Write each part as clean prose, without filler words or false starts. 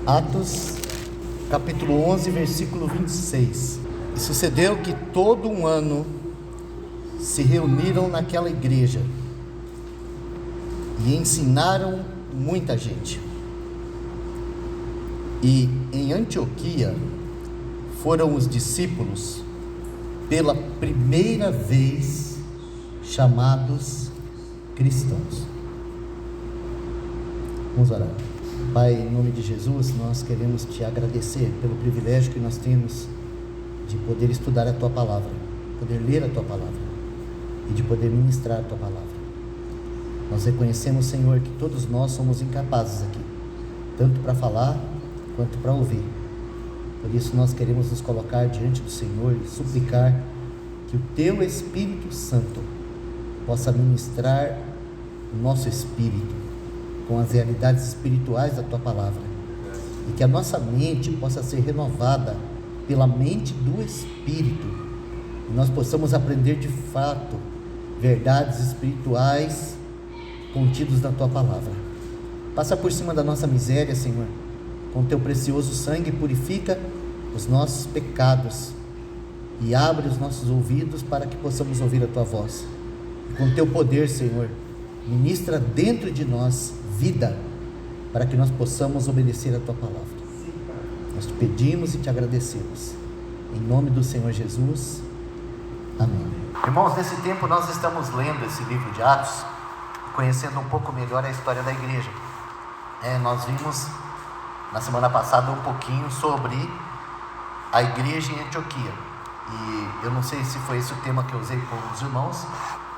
Atos, capítulo 11, versículo 26. E sucedeu que todo um ano se reuniram naquela igreja e ensinaram muita gente. E em Antioquia foram os discípulos pela primeira vez chamados cristãos. Vamos orar. Pai, em nome de Jesus, nós queremos te agradecer pelo privilégio que nós temos de poder estudar a tua palavra, poder ler a tua palavra e de poder ministrar a tua palavra. Nós reconhecemos, Senhor, que todos nós somos incapazes aqui, tanto para falar quanto para ouvir. Por isso nós queremos nos colocar diante do Senhor e suplicar que o teu Espírito Santo possa ministrar o nosso espírito com as realidades espirituais da tua palavra, e que a nossa mente possa ser renovada pela mente do Espírito, e nós possamos aprender de fato verdades espirituais contidos na tua palavra. Passa por cima da nossa miséria, Senhor, com teu precioso sangue purifica os nossos pecados e abre os nossos ouvidos para que possamos ouvir a tua voz. E com teu poder, Senhor, ministra dentro de nós vida, para que nós possamos obedecer a tua palavra. Nós te pedimos e te agradecemos, em nome do Senhor Jesus, amém. Irmãos, nesse tempo nós estamos lendo esse livro de Atos, conhecendo um pouco melhor a história da igreja. Nós vimos na semana passada um pouquinho sobre a igreja em Antioquia, e eu não sei se foi esse o tema que eu usei com os irmãos,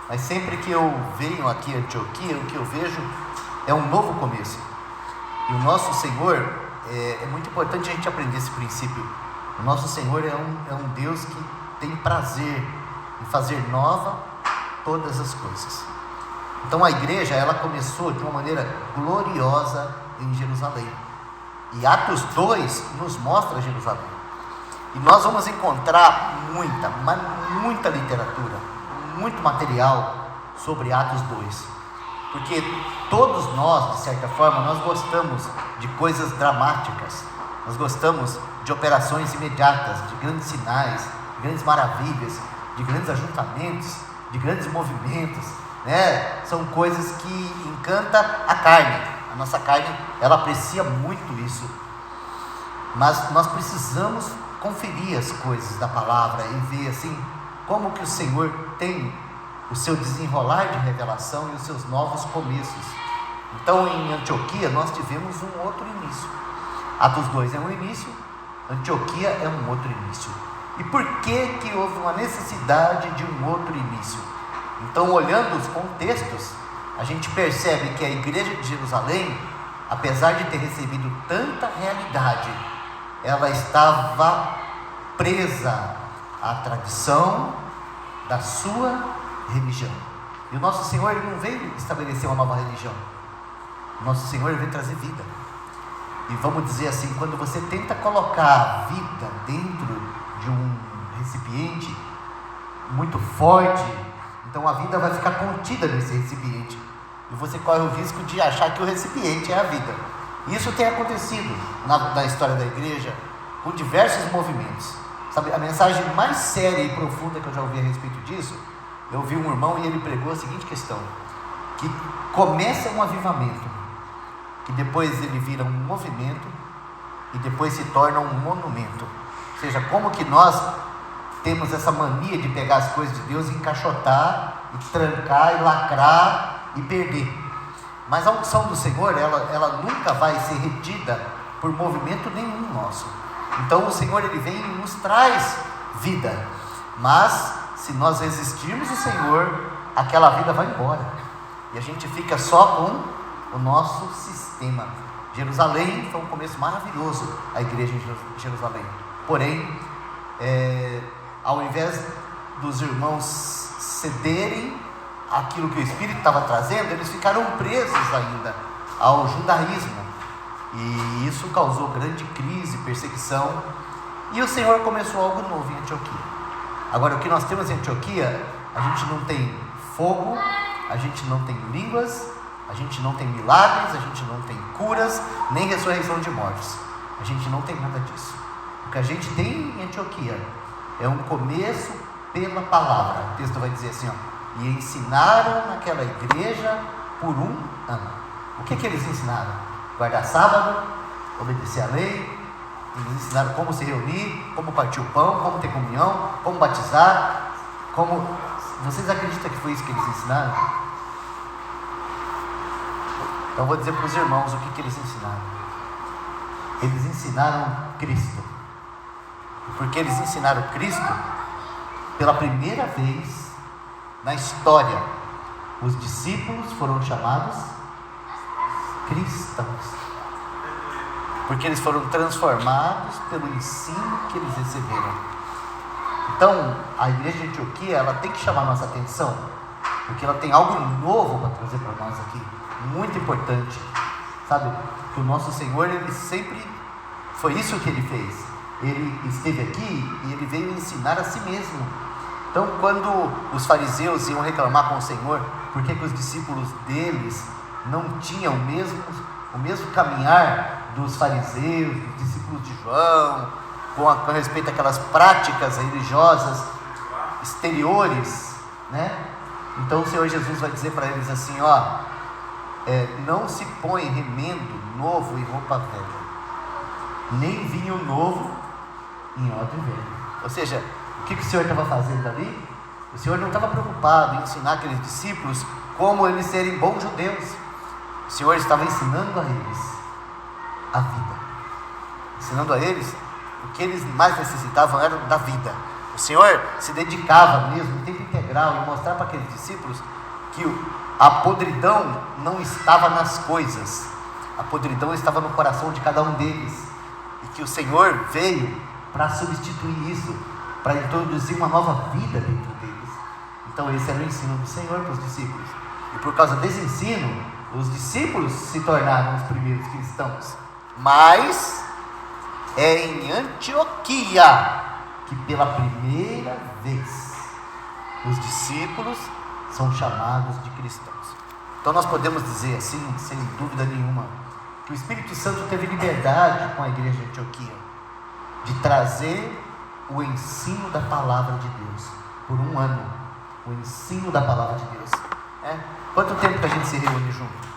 mas sempre que eu venho aqui a Antioquia, o que eu vejo é um novo começo. E o nosso Senhor, é muito importante a gente aprender esse princípio. O nosso Senhor é um Deus que tem prazer em fazer nova todas as coisas. Então a igreja, ela começou de uma maneira gloriosa em Jerusalém. E Atos 2 nos mostra Jerusalém. E nós vamos encontrar muita literatura, muito material sobre Atos 2. Porque todos nós, de certa forma, nós gostamos de coisas dramáticas, nós gostamos de operações imediatas, de grandes sinais, de grandes maravilhas, de grandes ajuntamentos, de grandes movimentos, né? São coisas que encantam a carne. A nossa carne, ela aprecia muito isso. Mas nós precisamos conferir as coisas da palavra e ver assim, como que o Senhor tem o seu desenrolar de revelação e os seus novos começos. Então em Antioquia nós tivemos um outro início. Atos 2 é um início, Antioquia é um outro início. E por que houve uma necessidade de um outro início? Então, olhando os contextos, a gente percebe que a igreja de Jerusalém, apesar de ter recebido tanta realidade, ela estava presa à tradição da sua religião. E o nosso Senhor, ele não veio estabelecer uma nova religião. O nosso Senhor, ele veio trazer vida. E vamos dizer assim, quando você tenta colocar a vida dentro de um recipiente muito forte, então a vida vai ficar contida nesse recipiente, e você corre o risco de achar que o recipiente é a vida. Isso tem acontecido na história da igreja com diversos movimentos. Sabe, a mensagem mais séria e profunda que eu já ouvi a respeito disso, eu ouvi um irmão e ele pregou a seguinte questão: que começa um avivamento, que depois ele vira um movimento e depois se torna um monumento. Ou seja, como que nós temos essa mania de pegar as coisas de Deus e encaixotar, e trancar, e lacrar, e perder. Mas a unção do Senhor, ela nunca vai ser retida por movimento nenhum nosso. Então o Senhor, ele vem e nos traz vida, mas se nós resistirmos o Senhor, aquela vida vai embora, e a gente fica só com o nosso sistema. Jerusalém foi um começo maravilhoso, a igreja em Jerusalém. Porém, ao invés dos irmãos cederem aquilo que o Espírito estava trazendo, eles ficaram presos ainda ao judaísmo, e isso causou grande crise, perseguição, e o Senhor começou algo novo em Antioquia. Agora, o que nós temos em Antioquia, a gente não tem fogo, a gente não tem línguas, a gente não tem milagres, a gente não tem curas, nem ressurreição de mortos. A gente não tem nada disso. O que a gente tem em Antioquia é um começo pela palavra. O texto vai dizer assim, ó, e ensinaram naquela igreja por 1 ano. O que eles ensinaram? Guardar sábado, obedecer à lei. Eles ensinaram como se reunir, como partir o pão, como ter comunhão, como batizar, como... Vocês acreditam que foi isso que eles ensinaram? Então eu vou dizer para os irmãos o que eles ensinaram. Eles ensinaram Cristo. Porque eles ensinaram Cristo, pela primeira vez na história, os discípulos foram chamados cristãos. Porque eles foram transformados pelo ensino que eles receberam. Então, a igreja de Antioquia, ela tem que chamar a nossa atenção, porque ela tem algo novo para trazer para nós aqui, muito importante, sabe? Que o nosso Senhor, ele sempre, foi isso que ele fez. Ele esteve aqui e ele veio ensinar a si mesmo. Então, quando os fariseus iam reclamar com o Senhor, por que os discípulos deles não tinham o mesmo caminhar dos fariseus, dos discípulos de João, com respeito àquelas práticas religiosas exteriores, né? Então o Senhor Jesus vai dizer para eles assim, não se põe remendo novo em roupa velha, nem vinho novo em odre velho. Ou seja, o que o Senhor estava fazendo ali? O Senhor não estava preocupado em ensinar aqueles discípulos como eles serem bons judeus. O Senhor estava ensinando a eles a vida, ensinando a eles o que eles mais necessitavam era da vida. O Senhor se dedicava mesmo em tempo integral em mostrar para aqueles discípulos que a podridão não estava nas coisas, a podridão estava no coração de cada um deles, e que o Senhor veio para substituir isso, para introduzir uma nova vida dentro deles. Então esse era o ensino do Senhor para os discípulos, e por causa desse ensino os discípulos se tornaram os primeiros cristãos. Mas é em Antioquia que pela primeira vez os discípulos são chamados de cristãos. Então nós podemos dizer assim, sem dúvida nenhuma, que o Espírito Santo teve liberdade com a igreja de Antioquia de trazer o ensino da palavra de Deus por 1 ano. O ensino da palavra de Deus. Quanto tempo que a gente se reúne junto?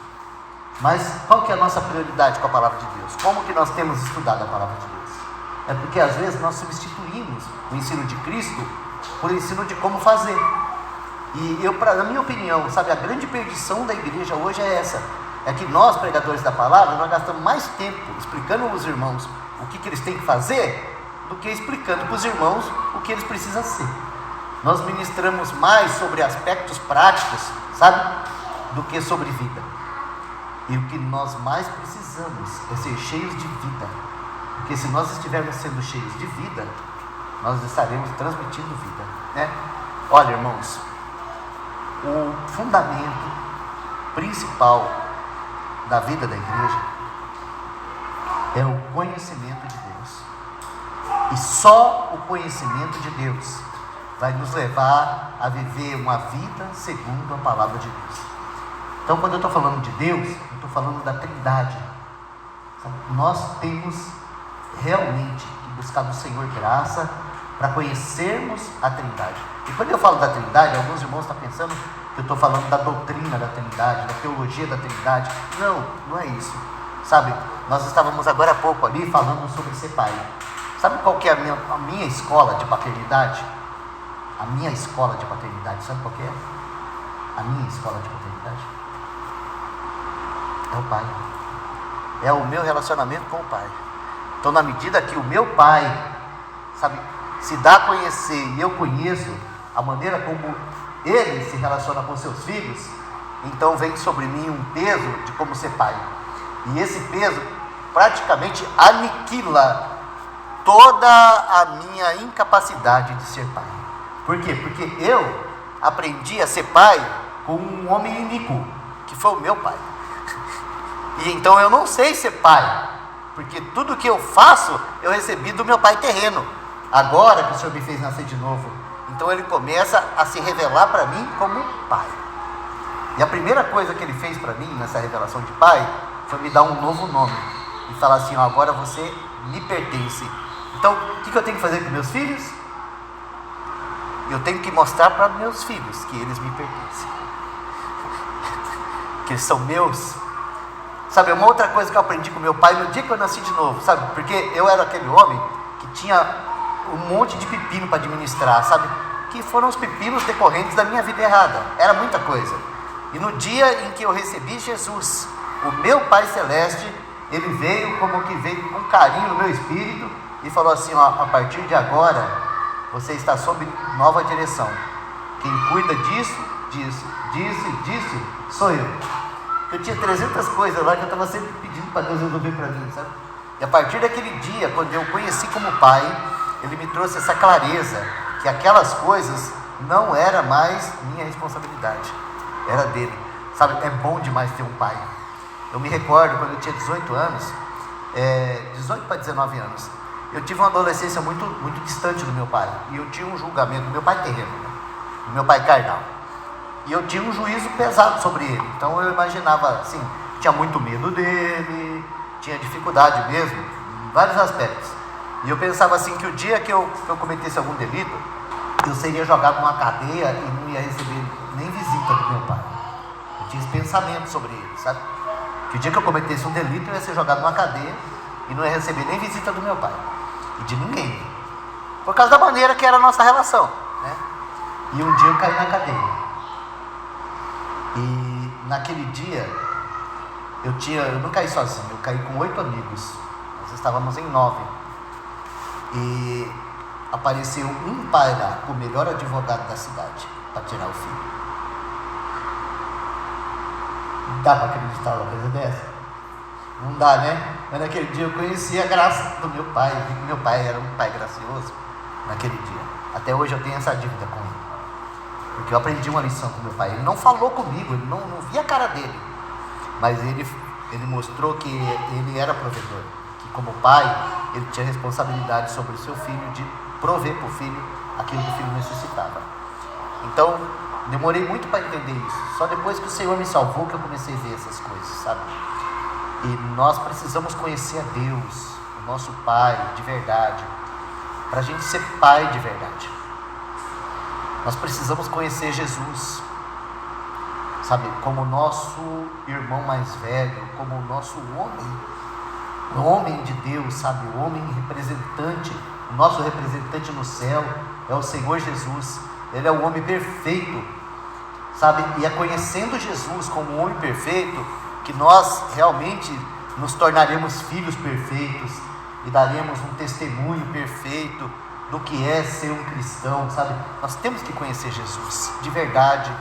Mas qual que é a nossa prioridade com a palavra de Deus? Como que nós temos estudado a palavra de Deus? É porque às vezes nós substituímos o ensino de Cristo por ensino de como fazer. E na minha opinião, sabe, a grande perdição da igreja hoje é essa. É que nós, pregadores da palavra, nós gastamos mais tempo explicando aos irmãos o que eles têm que fazer, do que explicando para os irmãos o que eles precisam ser. Nós ministramos mais sobre aspectos práticos, sabe, do que sobre vida. E o que nós mais precisamos é ser cheios de vida. Porque se nós estivermos sendo cheios de vida, nós estaremos transmitindo vida, né? Olha, irmãos, o fundamento principal da vida da igreja é o conhecimento de Deus. E só o conhecimento de Deus vai nos levar a viver uma vida segundo a palavra de Deus. Então, quando eu estou falando de Deus, eu estou falando da Trindade. Nós temos realmente que buscar do Senhor graça para conhecermos a Trindade. E quando eu falo da Trindade, alguns irmãos estão pensando que eu estou falando da doutrina da Trindade, da teologia da Trindade. Não, não é isso. Sabe, nós estávamos agora há pouco ali falando sobre ser pai. Sabe qual que é a minha escola de paternidade? A minha escola de paternidade, sabe qual que é? A minha escola de paternidade é o pai. É o meu relacionamento com o pai. Então, na medida que o meu pai, sabe, se dá a conhecer e eu conheço a maneira como ele se relaciona com seus filhos, então vem sobre mim um peso de como ser pai. E esse peso praticamente aniquila toda a minha incapacidade de ser pai. Por quê? Porque eu aprendi a ser pai com um homem iníquo, que foi o meu pai. E então eu não sei ser pai, porque tudo que eu faço eu recebi do meu pai terreno. Agora que o Senhor me fez nascer de novo, então ele começa a se revelar para mim como pai. E a primeira coisa que ele fez para mim nessa revelação de pai foi me dar um novo nome e falar assim: agora você me pertence. Então, o que eu tenho que fazer com meus filhos? Eu tenho que mostrar para meus filhos que eles me pertencem, que eles são meus. Sabe, uma outra coisa que eu aprendi com meu pai no dia que eu nasci de novo, sabe? Porque eu era aquele homem que tinha um monte de pepino para administrar, sabe? Que foram os pepinos decorrentes da minha vida errada. Era muita coisa. E no dia em que eu recebi Jesus, o meu Pai Celeste, ele veio como que veio com carinho no meu espírito e falou assim: ó, a partir de agora, você está sob nova direção. Quem cuida disso, sou eu. Eu tinha 300 coisas lá que eu estava sempre pedindo para Deus resolver para mim, sabe? E a partir daquele dia, quando eu conheci como pai, ele me trouxe essa clareza, que aquelas coisas não era mais minha responsabilidade, era dele, sabe? É bom demais ter um pai. Eu me recordo, quando eu tinha 18 anos, 18 para 19 anos, eu tive uma adolescência muito, muito distante do meu pai, e eu tinha um julgamento do meu pai terreno, né? Do meu pai carnal, e eu tinha um juízo pesado sobre ele. Então eu imaginava assim, tinha muito medo dele, tinha dificuldade mesmo, em vários aspectos. E eu pensava assim, que o dia que eu cometesse algum delito, eu seria jogado numa cadeia e não ia receber nem visita do meu pai. Eu tinha esse pensamento sobre ele, sabe? Que o dia que eu cometesse um delito, eu ia ser jogado numa cadeia e não ia receber nem visita do meu pai e de ninguém, por causa da maneira que era a nossa relação, né? E um dia eu caí na cadeia. E naquele dia, eu não caí sozinho, eu caí com 8 amigos. Nós estávamos em 9. E apareceu um pai lá, o melhor advogado da cidade, para tirar o filho. Dá para acreditar uma coisa dessa? Não dá, né? Mas naquele dia eu conheci a graça do meu pai. Eu vi que meu pai era um pai gracioso naquele dia. Até hoje eu tenho essa dívida com ele, porque eu aprendi uma lição com meu pai. Ele não falou comigo, ele não via a cara dele, mas ele mostrou que ele era provedor, que como pai, ele tinha responsabilidade sobre o seu filho, de prover para o filho aquilo que o filho necessitava. Então, demorei muito para entender isso. Só depois que o Senhor me salvou que eu comecei a ver essas coisas, sabe? E nós precisamos conhecer a Deus, o nosso Pai de verdade, para a gente ser pai de verdade. Nós precisamos conhecer Jesus, sabe, como o nosso irmão mais velho, como o nosso o homem de Deus, sabe, o homem representante, o nosso representante no céu é o Senhor Jesus. Ele é o homem perfeito, sabe, e é conhecendo Jesus como o homem perfeito que nós realmente nos tornaremos filhos perfeitos e daremos um testemunho perfeito do que é ser um cristão, sabe? Nós temos que conhecer Jesus de verdade,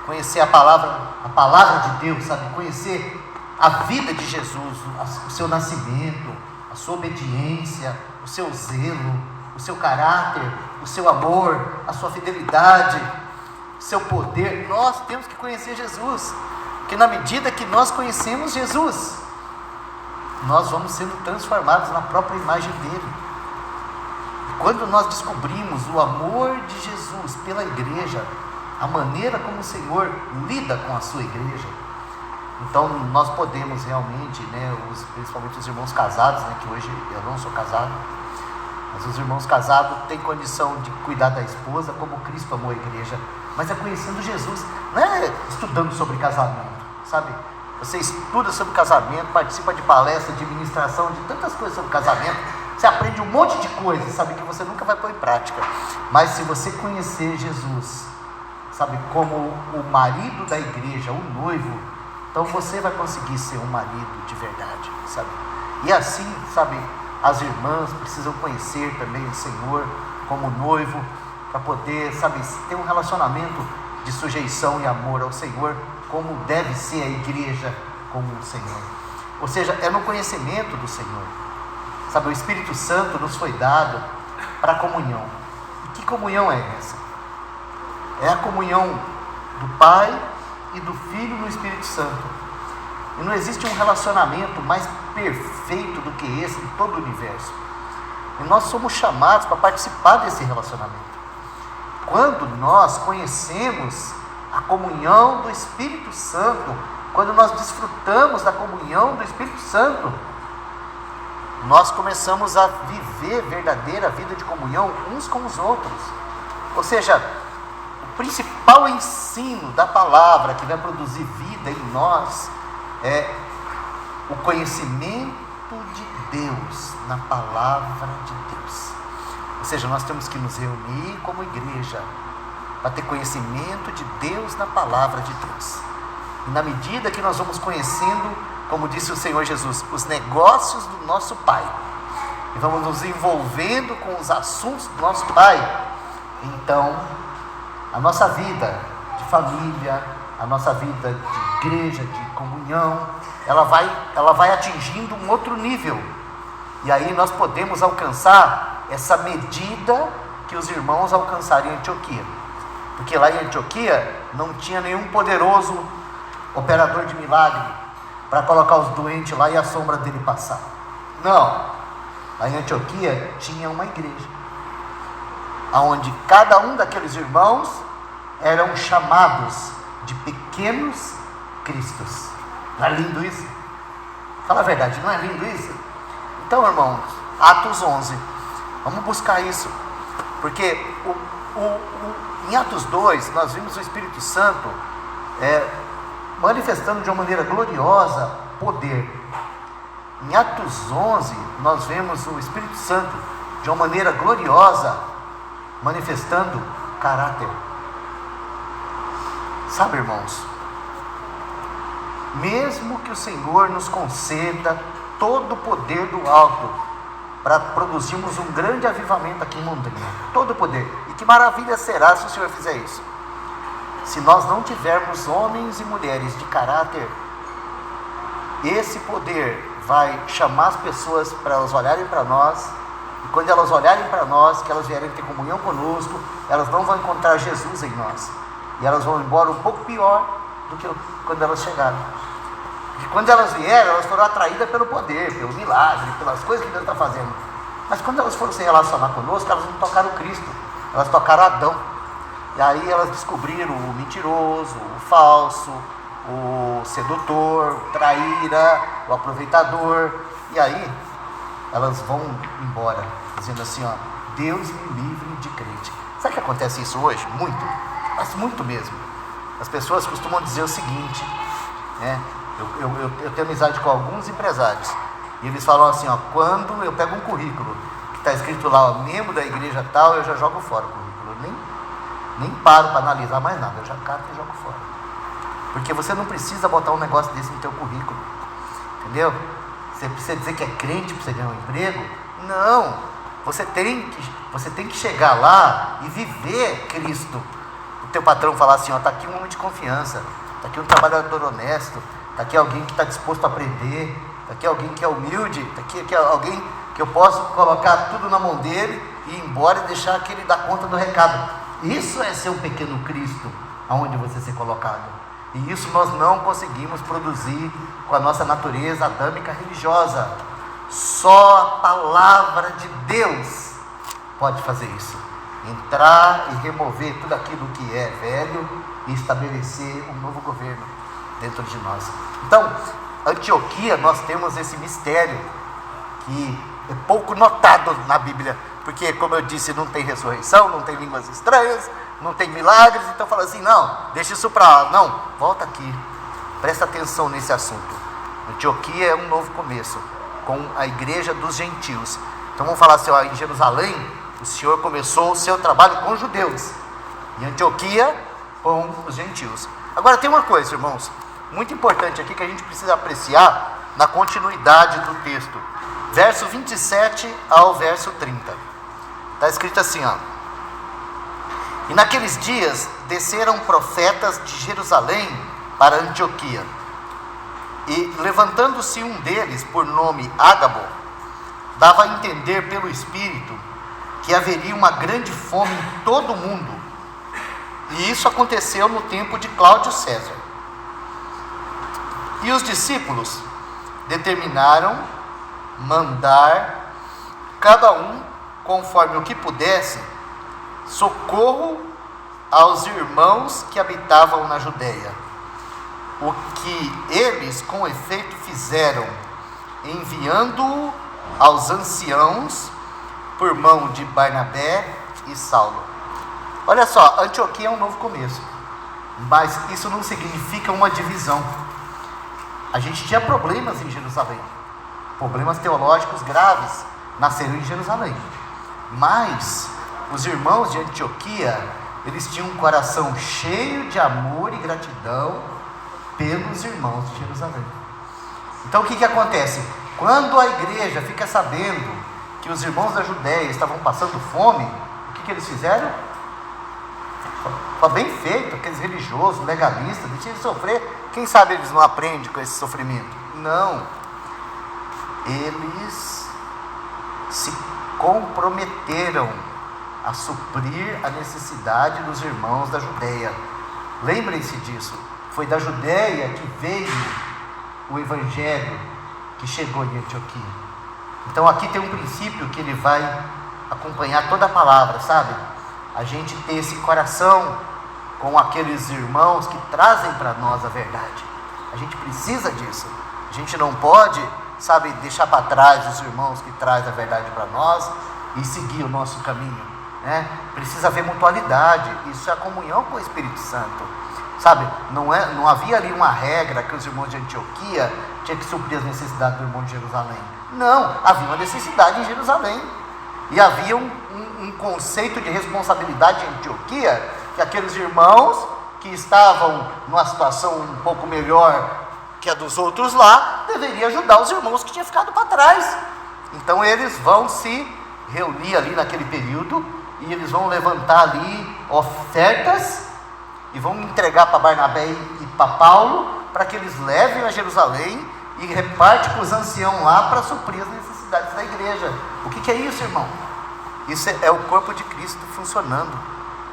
conhecer a palavra de Deus, sabe? Conhecer a vida de Jesus, o seu nascimento, a sua obediência, o seu zelo, o seu caráter, o seu amor, a sua fidelidade, o seu poder. Nós temos que conhecer Jesus, porque na medida que nós conhecemos Jesus, nós vamos sendo transformados na própria imagem dele. Quando nós descobrimos o amor de Jesus pela igreja, a maneira como o Senhor lida com a sua igreja, então nós podemos realmente, né, principalmente os irmãos casados, né, que hoje eu não sou casado, mas os irmãos casados têm condição de cuidar da esposa como Cristo amou a igreja, mas é conhecendo Jesus, não é estudando sobre casamento, sabe? Você estuda sobre casamento, participa de palestras, de ministração, de tantas coisas sobre casamento, você aprende um monte de coisas, sabe, que você nunca vai pôr em prática. Mas se você conhecer Jesus, sabe, como o marido da igreja, o noivo, então você vai conseguir ser um marido de verdade, sabe? E assim, sabe, as irmãs precisam conhecer também o Senhor como noivo, para poder, sabe, ter um relacionamento de sujeição e amor ao Senhor, como deve ser a igreja com o Senhor. Ou seja, é no conhecimento do Senhor. Sabe, o Espírito Santo nos foi dado para a comunhão. E que comunhão é essa? É a comunhão do Pai e do Filho no Espírito Santo. E não existe um relacionamento mais perfeito do que esse em todo o universo. E nós somos chamados para participar desse relacionamento. Quando nós conhecemos a comunhão do Espírito Santo, quando nós desfrutamos da comunhão do Espírito Santo, nós começamos a viver verdadeira vida de comunhão uns com os outros. Ou seja, o principal ensino da palavra que vai produzir vida em nós é o conhecimento de Deus na palavra de Deus. Ou seja, nós temos que nos reunir como igreja para ter conhecimento de Deus na palavra de Deus. E na medida que nós vamos conhecendo, como disse o Senhor Jesus, os negócios do nosso Pai, e vamos nos envolvendo com os assuntos do nosso Pai, então a nossa vida de família, a nossa vida de igreja, de comunhão, ela vai atingindo um outro nível. E aí nós podemos alcançar essa medida que os irmãos alcançaram em Antioquia. Porque lá em Antioquia não tinha nenhum poderoso operador de milagre para colocar os doentes lá e a sombra dele passar. Não. Lá em Antioquia tinha uma igreja, onde cada um daqueles irmãos eram chamados de pequenos cristos. Não é lindo isso? Fala a verdade, não é lindo isso? Então, irmãos, Atos 11, vamos buscar isso, porque em Atos 2, nós vimos o Espírito Santo manifestando de uma maneira gloriosa poder. Em Atos 11, nós vemos o Espírito Santo de uma maneira gloriosa manifestando caráter. Sabe, irmãos, mesmo que o Senhor nos conceda todo o poder do alto para produzirmos um grande avivamento aqui em Londrina, todo o poder, e que maravilha será se o Senhor fizer isso, se nós não tivermos homens e mulheres de caráter, esse poder vai chamar as pessoas para elas olharem para nós, e quando elas olharem para nós, que elas vierem ter comunhão conosco, elas não vão encontrar Jesus em nós, e elas vão embora um pouco pior do que quando elas chegaram. E quando elas vieram, elas foram atraídas pelo poder, pelo milagre, pelas coisas que Deus está fazendo. Mas quando elas foram se relacionar conosco, elas não tocaram Cristo, elas tocaram Adão. E aí elas descobriram o mentiroso, o falso, o sedutor, o traíra, o aproveitador. E aí elas vão embora, dizendo assim, ó, Deus me livre de crente. Sabe que acontece isso hoje? Muito, mas muito mesmo. As pessoas costumam dizer o seguinte, né? Eu tenho amizade com alguns empresários, e eles falam assim, ó, quando eu pego um currículo que está escrito lá, ó, membro da igreja tal, eu já jogo fora o currículo, eu nem paro para analisar mais nada, eu já cato e jogo fora, porque você não precisa botar um negócio desse no teu currículo, entendeu? Você precisa dizer que é crente para você ganhar um emprego? Não, você tem que chegar lá e viver Cristo. O teu patrão falar assim, ó, está aqui um homem de confiança, está aqui um trabalhador honesto, está aqui alguém que está disposto a aprender, está aqui alguém que é humilde, está aqui alguém que eu posso colocar tudo na mão dele e ir embora e deixar que ele dá conta do recado. Isso é ser um pequeno Cristo, aonde você ser colocado. E isso nós não conseguimos produzir com a nossa natureza adâmica religiosa. Só a palavra de Deus pode fazer isso. Entrar e remover tudo aquilo que é velho e estabelecer um novo governo dentro de nós. Então, Antioquia, nós temos esse mistério que é pouco notado na Bíblia, porque, como eu disse, não tem ressurreição, não tem línguas estranhas, não tem milagres. Então fala assim, não, deixa isso para lá, não, volta aqui, presta atenção nesse assunto. Antioquia é um novo começo, com a igreja dos gentios. Então vamos falar assim, ó, em Jerusalém, o Senhor começou o seu trabalho com os judeus, em Antioquia, com os gentios. Agora tem uma coisa, irmãos, muito importante aqui, que a gente precisa apreciar na continuidade do texto, verso 27 ao verso 30, está escrito assim, ó, e naqueles dias desceram profetas de Jerusalém para Antioquia, e levantando-se um deles, por nome Ágabo, dava a entender pelo Espírito que haveria uma grande fome em todo o mundo, e isso aconteceu no tempo de Cláudio César. E os discípulos determinaram mandar cada um, conforme o que pudesse, socorro aos irmãos que habitavam na Judéia. O que eles com efeito fizeram, enviando-o aos anciãos por mão de Barnabé e Saulo. Olha só, Antioquia é um novo começo, mas isso não significa uma divisão. A gente tinha problemas em Jerusalém, problemas teológicos graves nasceram em Jerusalém, mas os irmãos de Antioquia, eles tinham um coração cheio de amor e gratidão pelos irmãos de Jerusalém. Então o que acontece? Quando a igreja fica sabendo que os irmãos da Judéia estavam passando fome, o que eles fizeram? Foi bem feito, aqueles religiosos, legalistas, deixa eles sofrer. Quem sabe eles não aprendem com esse sofrimento? Não. Eles se comprometeram a suprir a necessidade dos irmãos da Judéia. Lembrem-se disso. Foi da Judéia que veio o evangelho que chegou em Antioquia. Então aqui tem um princípio que ele vai acompanhar toda a palavra, sabe? A gente ter esse coração com aqueles irmãos que trazem para nós a verdade. A gente precisa disso. A gente não pode, sabe, deixar para trás os irmãos que trazem a verdade para nós e seguir o nosso caminho, né? Precisa haver mutualidade. Isso é a comunhão com o Espírito Santo, sabe? Não havia ali uma regra que os irmãos de Antioquia tinham que suprir as necessidades do irmão de Jerusalém. Não, havia uma necessidade em Jerusalém. E havia um conceito de responsabilidade em Antioquia, que aqueles irmãos que estavam numa situação um pouco melhor que a dos outros lá, deveriam ajudar os irmãos que tinham ficado para trás. Então eles vão se reunir ali naquele período, e eles vão levantar ali ofertas, e vão entregar para Barnabé e para Paulo, para que eles levem a Jerusalém, e reparte para os anciãos lá, para suprir as necessidades da igreja. O que é isso, irmão? Isso é o corpo de Cristo funcionando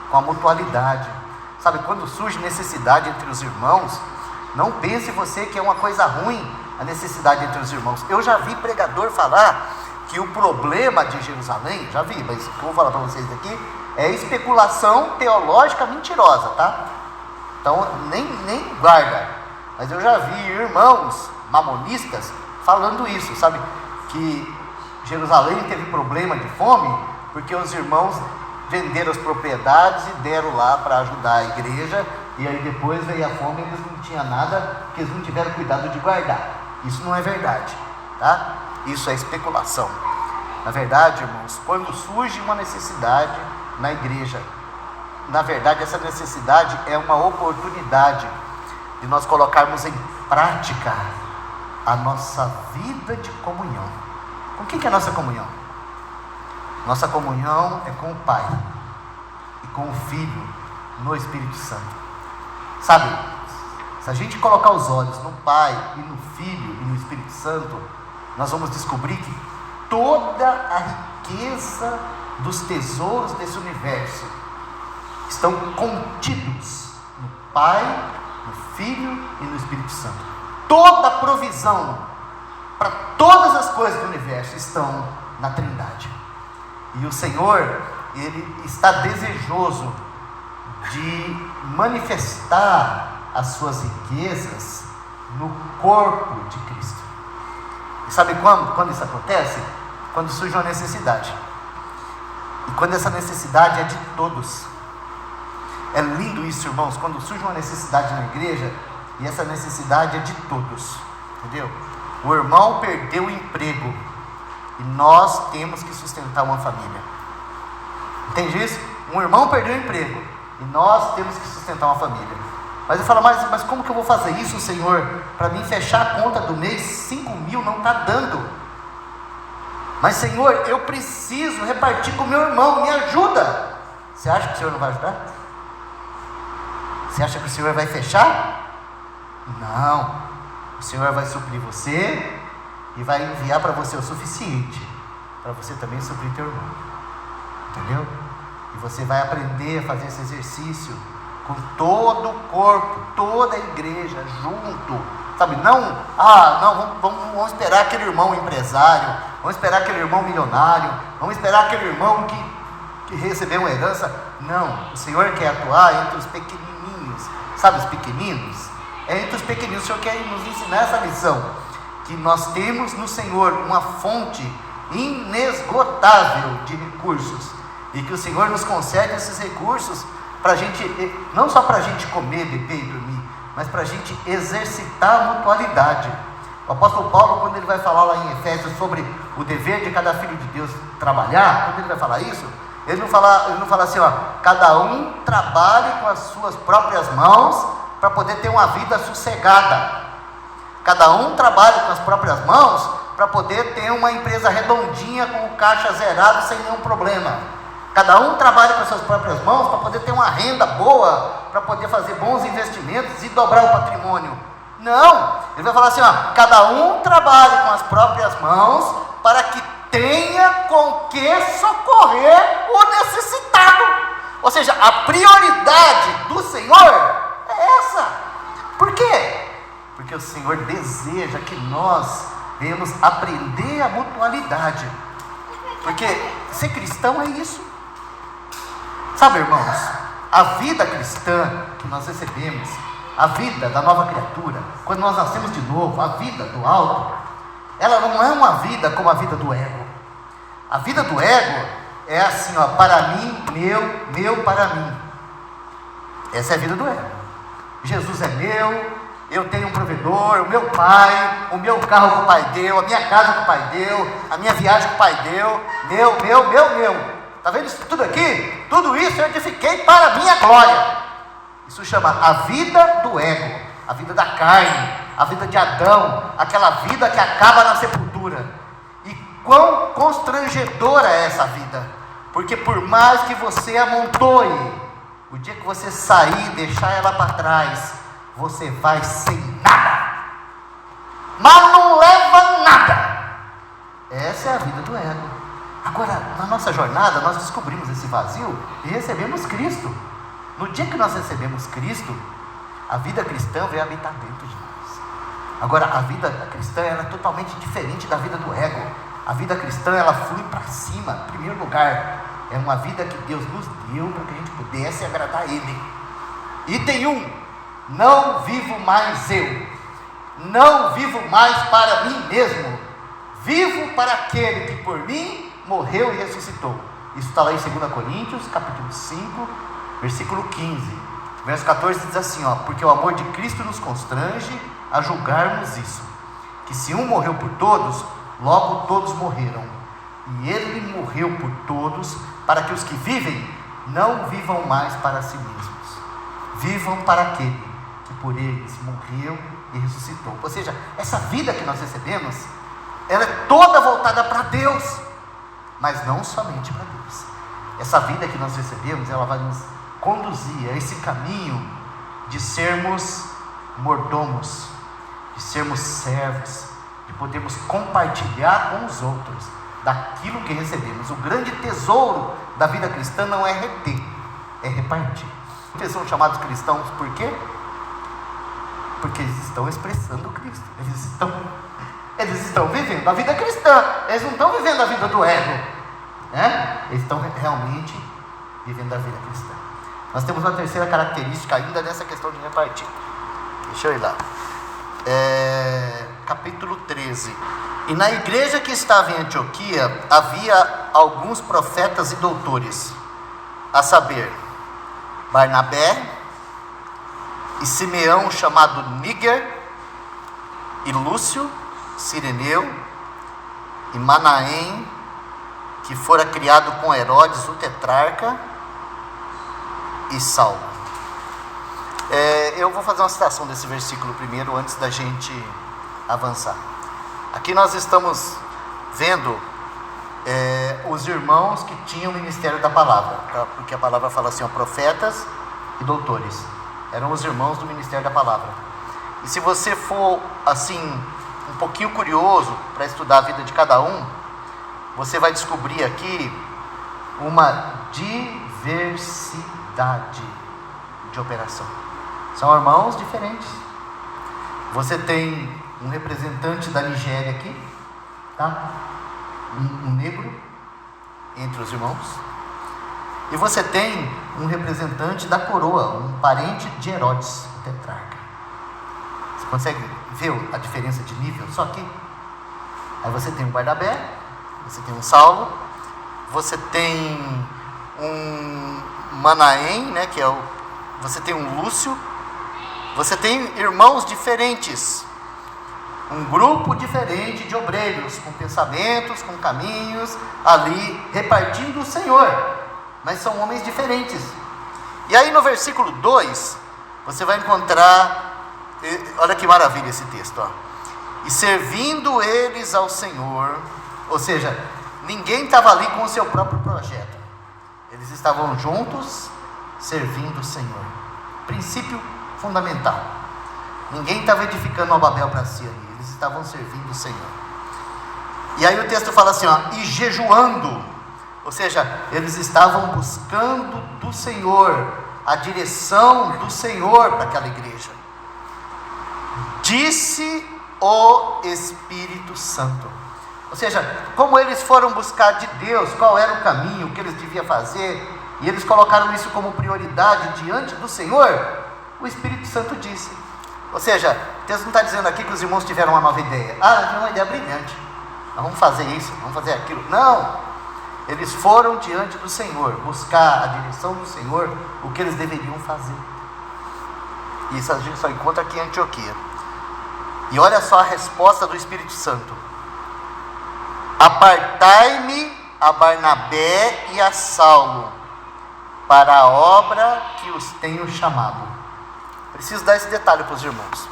com a mutualidade, sabe? Quando surge necessidade entre os irmãos, não pense você que é uma coisa ruim a necessidade entre os irmãos. Eu já vi pregador falar que o problema de Jerusalém, já vi, mas o que eu vou falar para vocês aqui é especulação teológica mentirosa, tá? Então nem guarda, mas eu já vi irmãos mamonistas falando isso, sabe? Que Jerusalém teve problema de fome porque os irmãos venderam as propriedades e deram lá para ajudar a igreja, e aí depois veio a fome e eles não tinham nada, porque eles não tiveram cuidado de guardar. Isso não é verdade, tá? Isso é especulação. Na verdade, irmãos, quando surge uma necessidade na igreja, na verdade essa necessidade é uma oportunidade de nós colocarmos em prática a nossa vida de comunhão. Com quem que é a nossa comunhão? Nossa comunhão é com o Pai e com o Filho no Espírito Santo. Sabe, se a gente colocar os olhos no Pai e no Filho e no Espírito Santo, nós vamos descobrir que toda a riqueza dos tesouros desse universo estão contidos no Pai, no Filho e no Espírito Santo. Toda a provisão para todas as coisas do universo estão na Trindade. E o Senhor, Ele está desejoso de manifestar as suas riquezas no corpo de Cristo. E sabe quando isso acontece? Quando surge uma necessidade. E quando essa necessidade é de todos. É lindo isso, irmãos, quando surge uma necessidade na igreja, e essa necessidade é de todos, entendeu? O irmão perdeu o emprego, e nós temos que sustentar uma família. Entende isso? Um irmão perdeu o emprego, e nós temos que sustentar uma família. Mas eu falo, mas como que eu vou fazer isso, Senhor? Para mim fechar a conta do mês, 5.000 não está dando. Mas Senhor, eu preciso repartir com o meu irmão, me ajuda. Você acha que o Senhor não vai ajudar? Você acha que o Senhor vai fechar? Não. O Senhor vai suprir você e vai enviar para você o suficiente para você também suprir teu irmão. Entendeu? E você vai aprender a fazer esse exercício com todo o corpo, toda a igreja junto, sabe? Não, vamos esperar aquele irmão empresário, vamos esperar aquele irmão milionário, vamos esperar aquele irmão que recebeu uma herança. Não, o Senhor quer atuar entre os pequenininhos, sabe os pequeninos? É entre os pequeninos. O Senhor quer nos ensinar essa lição, que nós temos no Senhor uma fonte inesgotável de recursos, e que o Senhor nos concede esses recursos para a gente, não só para a gente comer, beber e dormir, mas para a gente exercitar a mutualidade. O apóstolo Paulo, quando ele vai falar lá em Efésios sobre o dever de cada filho de Deus trabalhar, quando ele vai falar isso, ele não fala assim, ó, cada um trabalhe com as suas próprias mãos para poder ter uma vida sossegada. Cada um trabalhe com as próprias mãos para poder ter uma empresa redondinha, com o caixa zerado, sem nenhum problema. Cada um trabalha com as suas próprias mãos para poder ter uma renda boa, para poder fazer bons investimentos e dobrar o patrimônio. Não, ele vai falar assim, ó, cada um trabalhe com as próprias mãos para que tenha com que socorrer o necessitado. Ou seja, a prioridade do Senhor é essa. Por quê? Porque o Senhor deseja que nós venhamos aprender a mutualidade. Porque ser cristão é isso. Sabe, irmãos, a vida cristã que nós recebemos, a vida da nova criatura, quando nós nascemos de novo, a vida do alto, ela não é uma vida como a vida do ego. A vida do ego é assim, ó, para mim, meu para mim. Essa é a vida do ego. Jesus é meu, eu tenho um provedor, o meu pai, o meu carro que o pai deu, a minha casa que o pai deu, a minha viagem que o pai deu, meu. Está vendo isso tudo aqui? Tudo isso eu edifiquei para a minha glória. Isso chama a vida do ego, a vida da carne, a vida de Adão, aquela vida que acaba na sepultura. E quão constrangedora é essa vida, porque por mais que você amontoe, o dia que você sair e deixar ela para trás, você vai sem nada, mas não leva nada. Essa é a vida do ego. Agora, na nossa jornada, nós descobrimos esse vazio e recebemos Cristo. No dia que nós recebemos Cristo, a vida cristã veio habitar dentro de nós. Agora, a vida cristã ela é totalmente diferente da vida do ego. A vida cristã, ela flui para cima. Em primeiro lugar, é uma vida que Deus nos deu para que a gente pudesse agradar a Ele. Item 1, não vivo mais eu. Não vivo mais para mim mesmo. Vivo para aquele que por mim morreu e ressuscitou. Isso está lá em 2 Coríntios, capítulo 5, versículo 15. Verso 14 diz assim, ó, porque o amor de Cristo nos constrange a julgarmos isso, que se um morreu por todos, logo todos morreram. E ele morreu por todos, para que os que vivem, não vivam mais para si mesmos. Vivam para aquele que por eles morreu e ressuscitou. Ou seja, essa vida que nós recebemos, ela é toda voltada para Deus, mas não somente para Deus. Essa vida que nós recebemos, ela vai nos conduzir a esse caminho de sermos mordomos, de sermos servos, de podermos compartilhar com os outros daquilo que recebemos. O grande tesouro da vida cristã não é reter, é repartir. Eles são chamados cristãos por quê? Porque eles estão expressando Cristo, eles estão vivendo a vida cristã, eles não estão vivendo a vida do ego, né? Eles estão realmente vivendo a vida cristã. Nós temos uma terceira característica ainda nessa questão de repartir. Deixa eu ir lá. Capítulo 13. E na igreja que estava em Antioquia havia alguns profetas e doutores, a saber, Barnabé e Simeão chamado Níger, e Lúcio, Cireneu, e Manaém, que fora criado com Herodes o tetrarca, e Saulo. Eu vou fazer uma citação desse versículo primeiro, antes da gente avançar. Aqui nós estamos vendo os irmãos que tinham o ministério da palavra, porque a palavra fala assim, ó, profetas e doutores, eram os irmãos do ministério da palavra. E se você for assim, um pouquinho curioso para estudar a vida de cada um, você vai descobrir aqui uma diversidade de operação. São irmãos diferentes. Você tem um representante da Nigéria aqui, tá? Um negro entre os irmãos. E você tem um representante da coroa, um parente de Herodes, o tetrarca. Você consegue ver a diferença de nível? Só que aí você tem o Barnabé, você tem um Saulo, você tem um Manaém, né, você tem um Lúcio, você tem irmãos diferentes, um grupo diferente de obreiros, com pensamentos, com caminhos, ali repartindo o Senhor, mas são homens diferentes. E aí no versículo 2, você vai encontrar, olha que maravilha esse texto, ó. E servindo eles ao Senhor, ou seja, ninguém estava ali com o seu próprio projeto, eles estavam juntos, servindo o Senhor. Princípio fundamental, ninguém estava edificando uma Babel para si ali, eles estavam servindo o Senhor. E aí o texto fala assim, ó, e jejuando, ou seja, eles estavam buscando do Senhor, a direção do Senhor para aquela igreja. Disse o Espírito Santo, ou seja, como eles foram buscar de Deus, qual era o caminho, o que eles deviam fazer, e eles colocaram isso como prioridade diante do Senhor, o Espírito Santo disse. Ou seja, Deus não está dizendo aqui que os irmãos tiveram uma nova ideia. Tiveram uma ideia brilhante, nós vamos fazer isso, vamos fazer aquilo. Não, eles foram diante do Senhor, buscar a direção do Senhor, o que eles deveriam fazer. Isso a gente só encontra aqui em Antioquia. E olha só a resposta do Espírito Santo: apartai-me a Barnabé e a Saulo para a obra que os tenho chamado. Preciso dar esse detalhe para os irmãos.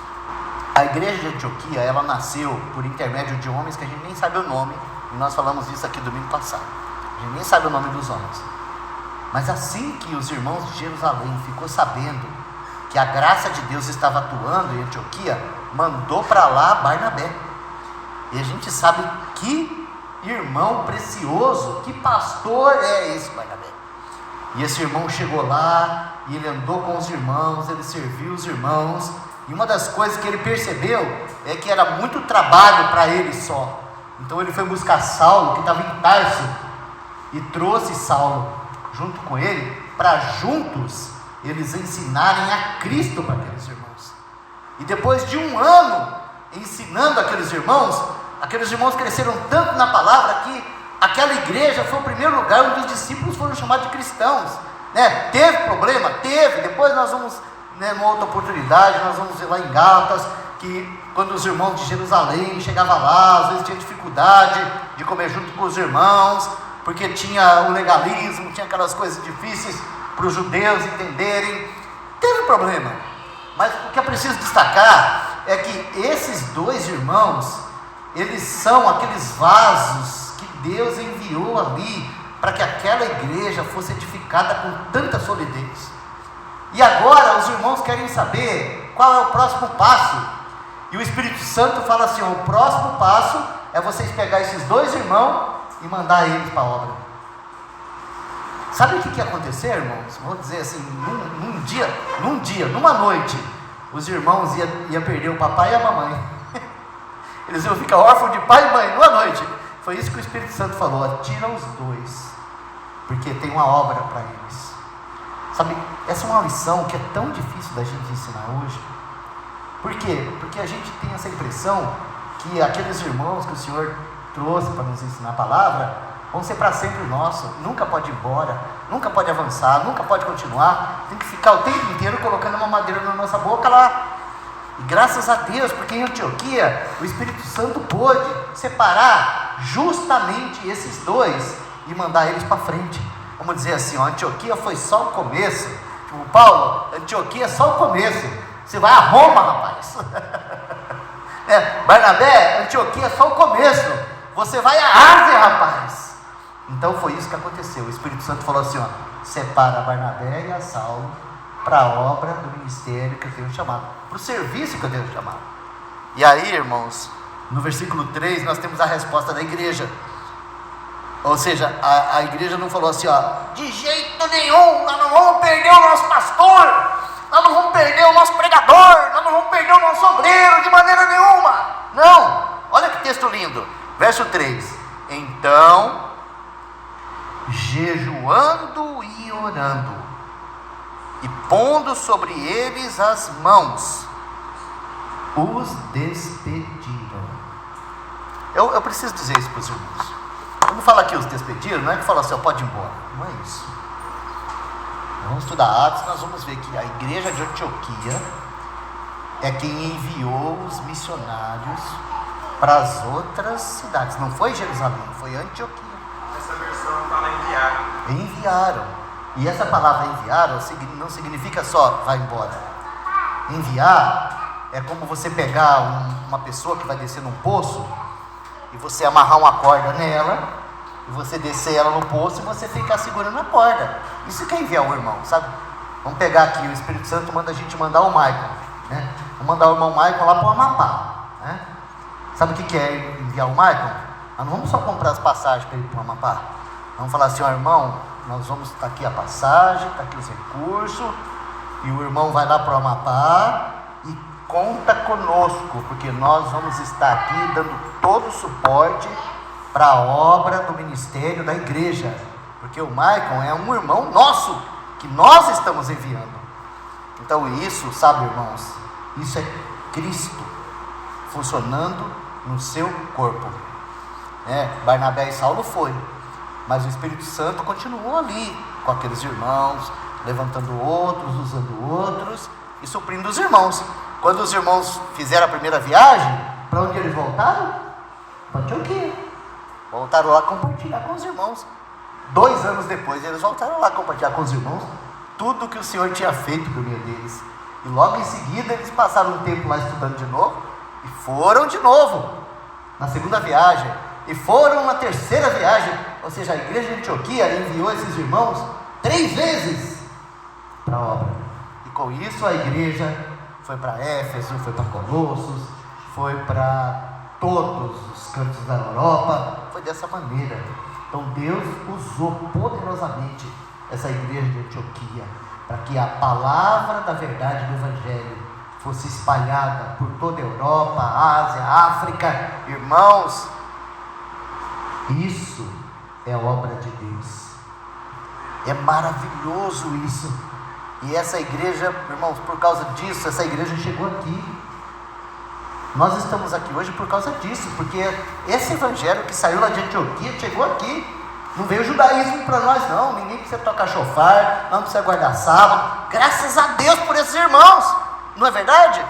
A igreja de Antioquia, ela nasceu por intermédio de homens que a gente nem sabe o nome, e nós falamos isso aqui domingo passado. A gente nem sabe o nome dos homens. Mas assim que os irmãos de Jerusalém ficou sabendo que a graça de Deus estava atuando em Antioquia, mandou para lá Barnabé. E a gente sabe que irmão precioso, que pastor é esse Barnabé. E esse irmão chegou lá, e ele andou com os irmãos, ele serviu os irmãos, e uma das coisas que ele percebeu é que era muito trabalho para ele só. Então ele foi buscar Saulo, que estava em Tarso, e trouxe Saulo junto com ele, para juntos eles ensinarem a Cristo para aqueles irmãos. E depois de um ano ensinando aqueles irmãos cresceram tanto na palavra que aquela igreja foi o primeiro lugar onde os discípulos foram chamados de cristãos, né? Teve problema? Teve. Depois nós vamos, né, numa outra oportunidade, nós vamos ver lá em Gálatas, que quando os irmãos de Jerusalém chegavam lá, às vezes tinha dificuldade de comer junto com os irmãos, porque tinha o legalismo, tinha aquelas coisas difíceis para os judeus entenderem. Teve problema, mas o que é preciso destacar é que esses dois irmãos, eles são aqueles vasos que Deus enviou ali para que aquela igreja fosse edificada com tanta solidez. E agora os irmãos querem saber qual é o próximo passo, e o Espírito Santo fala assim: o próximo passo é vocês pegar esses dois irmãos e mandar eles para a obra. Sabe o que ia acontecer, irmãos? Vou dizer assim, numa noite, os irmãos iam perder o papai e a mamãe. Eles iam ficar órfãos de pai e mãe numa noite. Foi isso que o Espírito Santo falou: tira os dois, porque tem uma obra para eles. Sabe, essa é uma lição que é tão difícil da gente ensinar hoje. Por quê? Porque a gente tem essa impressão que aqueles irmãos que o Senhor trouxe para nos ensinar a palavra vão ser para sempre nossos, nunca pode ir embora, nunca pode avançar, nunca pode continuar, tem que ficar o tempo inteiro colocando uma madeira na nossa boca lá. E graças a Deus, porque em Antioquia o Espírito Santo pôde separar justamente esses dois e mandar eles para frente. Vamos dizer assim, Antioquia foi só o começo. Tipo, Paulo, Antioquia é só o começo, você vai a Roma, rapaz. Barnabé, Antioquia é só o começo, você vai a Ásia, rapaz. Então foi isso que aconteceu. O Espírito Santo falou assim: separa Barnabé e a Saulo para a obra do ministério que eu tenho chamado, para o serviço que eu tenho chamado. E aí, irmãos, no versículo 3 nós temos a resposta da igreja. Ou seja, a igreja não falou assim: de jeito nenhum, nós não vamos perder o nosso pastor, nós não vamos perder o nosso pregador, nós não vamos perder o nosso obreiro de maneira nenhuma. Não, olha que texto lindo, verso 3: então, jejuando e orando, e pondo sobre eles as mãos, os despediram. Eu preciso dizer isso para os irmãos. Quando fala aqui os despedidos, não é que fala assim, pode ir embora. Não é isso. Vamos estudar Atos, nós vamos ver que a igreja de Antioquia é quem enviou os missionários para as outras cidades. Não foi Jerusalém, foi Antioquia. Essa versão fala enviaram. Enviaram. E essa palavra enviaram não significa só vai embora. Enviar é como você pegar uma pessoa que vai descer num poço e você amarrar uma corda nela e você descer ela no poço e você ficar segurando a corda. Isso que é enviar o irmão, sabe? Vamos pegar aqui, o Espírito Santo manda a gente mandar o Maicon, né? Vamos mandar o irmão Maicon lá para o Amapá, né? Sabe o que é enviar o Maicon? Nós não vamos só comprar as passagens para ir para o Amapá. Vamos falar assim, irmão, nós vamos, tá aqui a passagem, tá aqui os recursos, e o irmão vai lá para o Amapá e conta conosco, porque nós vamos estar aqui dando todo o suporte para a obra do ministério da igreja, porque o Maicon é um irmão nosso, que nós estamos enviando. Então isso, sabe, irmãos, isso é Cristo funcionando no seu corpo. Barnabé e Saulo foi, mas o Espírito Santo continuou ali, com aqueles irmãos, levantando outros, usando outros, e suprindo os irmãos. Quando os irmãos fizeram a primeira viagem, para onde eles voltaram? Para Antioquia. Voltaram lá compartilhar com os irmãos. 2 anos depois, eles voltaram lá compartilhar com os irmãos tudo que o Senhor tinha feito por meio deles. E logo em seguida, eles passaram um tempo lá estudando de novo, e foram de novo na segunda viagem, e foram na terceira viagem. Ou seja, a igreja de Antioquia enviou esses irmãos 3 vezes para a obra. E com isso a igreja foi para Éfeso, foi para Colossos, foi para todos os cantos da Europa. Foi dessa maneira. Então Deus usou poderosamente essa igreja de Antioquia para que a palavra da verdade do Evangelho fosse espalhada por toda a Europa, Ásia, África. Irmãos, isso é obra de Deus. É maravilhoso isso. E essa igreja, irmãos, por causa disso, essa igreja chegou aqui. Nós estamos aqui hoje por causa disso, porque esse evangelho que saiu lá de Antioquia chegou aqui. Não veio judaísmo para nós não. Ninguém precisa tocar chofar, não precisa guardar sábado. Graças a Deus por esses irmãos, não é verdade?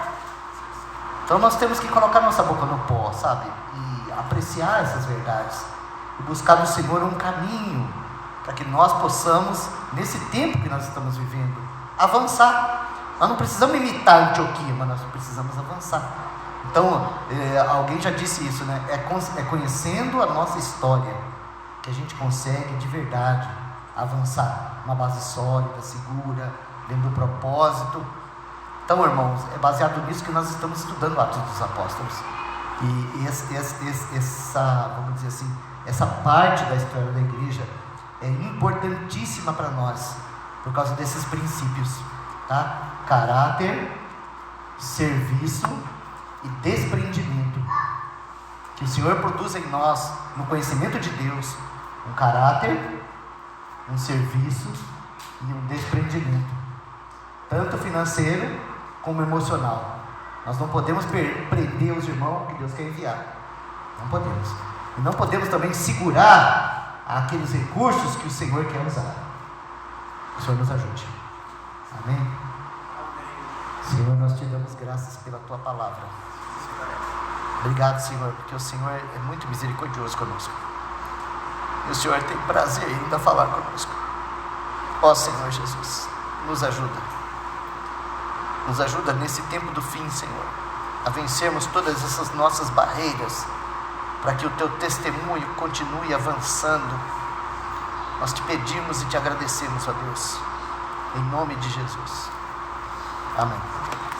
Então nós temos que colocar nossa boca no pó, sabe? E apreciar essas verdades, e buscar no Senhor um caminho, para que nós possamos, nesse tempo que nós estamos vivendo, avançar. Nós não precisamos imitar Antioquia, mas nós precisamos avançar. Então, alguém já disse isso, né? É conhecendo a nossa história que a gente consegue de verdade avançar, uma base sólida, segura, dentro do propósito. Então, irmãos, é baseado nisso que nós estamos estudando Atos dos Apóstolos. E essa, vamos dizer assim, essa parte da história da igreja é importantíssima para nós, por causa desses princípios, tá? Caráter, serviço e desprendimento, que o Senhor produz em nós, no conhecimento de Deus, um caráter, um serviço e um desprendimento, tanto financeiro como emocional. Nós não podemos prender os irmãos que Deus quer enviar, não podemos. E não podemos também segurar aqueles recursos que o Senhor quer usar. O Senhor nos ajude. Amém? Amém. Senhor, nós te damos graças pela tua palavra. Obrigado, Senhor, porque o Senhor é muito misericordioso conosco. E o Senhor tem prazer em ainda falar conosco. Ó Senhor Jesus, nos ajuda. Nos ajuda nesse tempo do fim, Senhor, a vencermos todas essas nossas barreiras, para que o teu testemunho continue avançando. Nós te pedimos e te agradecemos, ó Deus, em nome de Jesus. Amém.